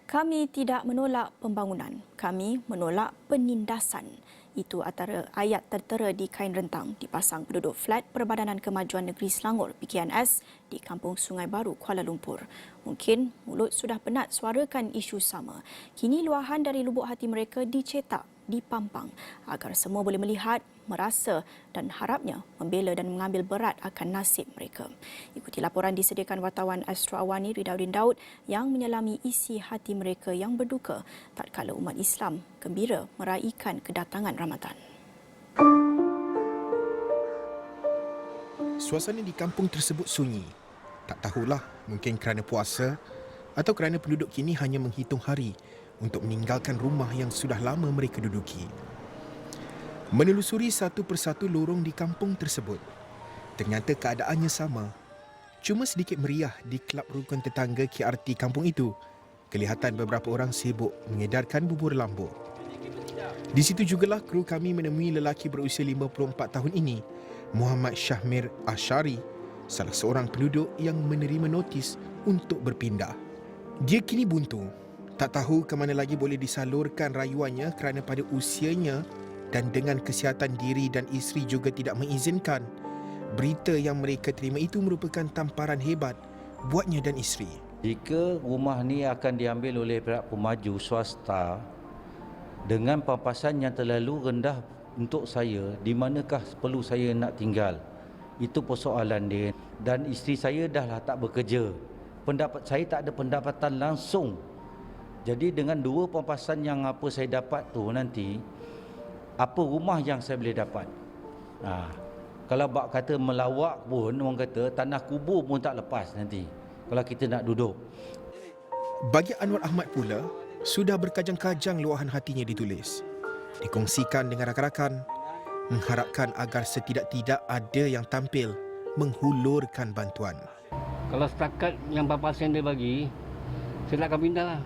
Kami tidak menolak pembangunan, kami menolak penindasan. Itu antara ayat tertera di kain rentang dipasang penduduk flat Perbadanan Kemajuan Negeri Selangor (PKNS) di Kampung Sungai Baru, Kuala Lumpur. Mungkin mulut sudah penat suarakan isu sama. Kini luahan dari lubuk hati mereka dicetak, dipampang agar semua boleh melihat, merasa dan harapnya membela dan mengambil berat akan nasib mereka. Ikuti laporan disediakan wartawan Astro Awani Ridauddin Daud yang menyelami isi hati mereka yang berduka tatkala umat Islam gembira meraihkan kedatangan Ramadan. Suasana di kampung tersebut sunyi. Tak tahulah, mungkin kerana puasa atau kerana penduduk kini hanya menghitung hari untuk meninggalkan rumah yang sudah lama mereka duduki. Menelusuri satu persatu lorong di kampung tersebut, ternyata keadaannya sama. Cuma sedikit meriah di kelab rukun tetangga KRT kampung itu. Kelihatan beberapa orang sibuk mengedarkan bubur lambuk. Di situ jugalah kru kami menemui lelaki berusia 54 tahun ini, Muhammad Syahmir Ashari, salah seorang penduduk yang menerima notis untuk berpindah. Dia kini buntu, tak tahu ke mana lagi boleh disalurkan rayuannya kerana pada usianya dan dengan kesihatan diri dan isteri juga tidak mengizinkan. Berita yang mereka terima itu merupakan tamparan hebat buatnya dan isteri. Jika rumah ni akan diambil oleh pihak pemaju swasta dengan pampasan yang terlalu rendah untuk saya, di manakah perlu saya nak tinggal? Itu persoalan dia. Dan isteri saya dah tak bekerja. Saya tak ada pendapatan langsung. Jadi dengan dua pampasan yang apa saya dapat tu nanti, apa rumah yang saya boleh dapat? Kalau bak kata melawak pun, orang kata tanah kubur pun tak lepas nanti kalau kita nak duduk. Bagi Anwar Ahmad pula, sudah berkajang-kajang luahan hatinya ditulis, dikongsikan dengan rakan-rakan, mengharapkan agar setidak-tidak ada yang tampil menghulurkan bantuan. Kalau setakat yang pampasan dia bagi, saya akan pindah lah.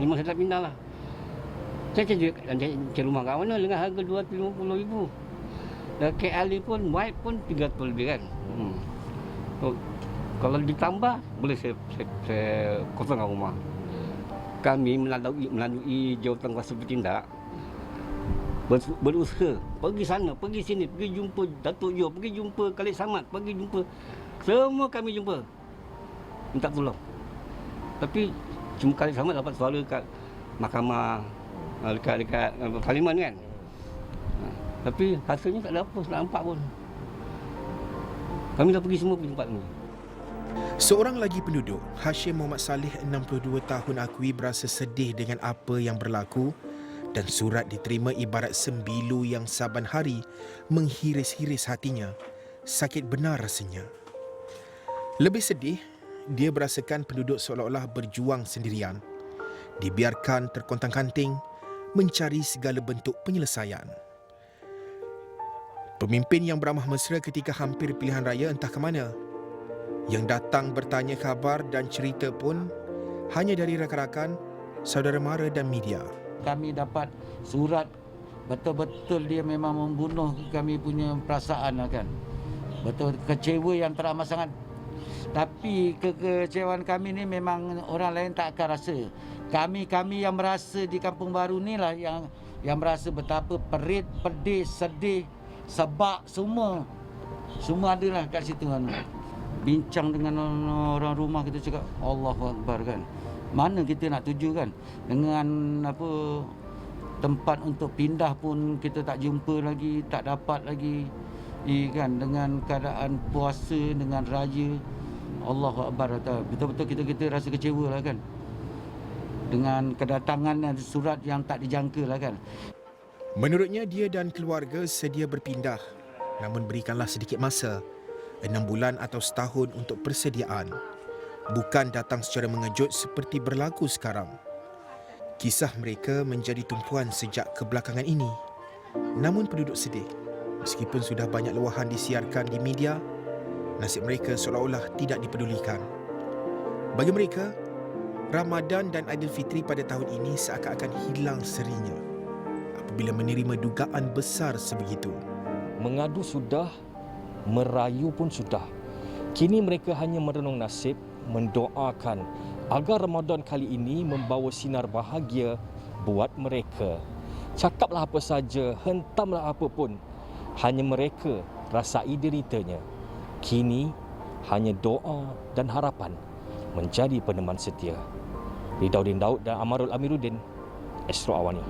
Memang saya tak pindah lah. Saya cari rumah kat mana dengan harga RM250,000. Dan KL ni pun, white pun 300 lebih kan. So, kalau ditambah, boleh saya kosongkan rumah. Kami melalui jawatan kuasa bertindak, berusaha, pergi sana, pergi sini, pergi jumpa Datuk Jo, pergi jumpa Khalid Samad, pergi jumpa, semua kami jumpa, minta tolong. Tapi cuma Khalid Samad dapat suara kat mahkamah, dekat parlimen kan. Tapi hasilnya tak ada apa, tak nampak pun. Kami dah pergi semua tempat ni. Seorang lagi penduduk, Hashim Muhammad Saleh, 62 tahun, akui berasa sedih dengan apa yang berlaku dan surat diterima ibarat sembilu yang saban hari menghiris-hiris hatinya. Sakit benar rasanya. Lebih sedih, dia berasakan penduduk seolah-olah berjuang sendirian. Dibiarkan terkontang-kanting, mencari segala bentuk penyelesaian. Pemimpin yang beramah mesra ketika hampir pilihan raya entah ke mana. Yang datang bertanya khabar dan cerita pun hanya dari rakan-rakan, saudara mara dan media. Kami dapat surat, betul-betul dia memang membunuh kami punya perasaan kan. Betul kecewa yang teramat sangat. Tapi kekecewaan kami ni memang orang lain tak akan rasa. Kami yang merasa di Kampung Baru ni lah yang merasa betapa perit, pedih, sedih, sebab semua adalah kat situ kan. Bincang dengan orang rumah, kita cakap Allahu Akbar kan. Mana kita nak tuju kan? Dengan tempat untuk pindah pun kita tak jumpa lagi, tak dapat lagi. Kan, dengan keadaan puasa, dengan raya, Allahu Akbar, betul-betul kita rasa kecewa lah kan. Dengan kedatangan surat yang tak dijangka lah kan. Menurutnya, dia dan keluarga sedia berpindah, namun berikanlah sedikit masa, 6 bulan atau setahun untuk persediaan. Bukan datang secara mengejut seperti berlaku sekarang. Kisah mereka menjadi tumpuan sejak kebelakangan ini. Namun penduduk sedih. Meskipun sudah banyak luahan disiarkan di media, nasib mereka seolah-olah tidak dipedulikan. Bagi mereka, Ramadan dan Aidilfitri pada tahun ini seakan-akan hilang serinya apabila menerima dugaan besar sebegitu. Mengadu sudah, merayu pun sudah. Kini mereka hanya merenung nasib, mendoakan agar Ramadan kali ini membawa sinar bahagia buat mereka. Cakaplah apa saja, hentamlah apa pun, hanya mereka rasai deritanya. Kini hanya doa dan harapan menjadi peneman setia. Ridauddin Daud dan Amarul Amiruddin, Astro Awani.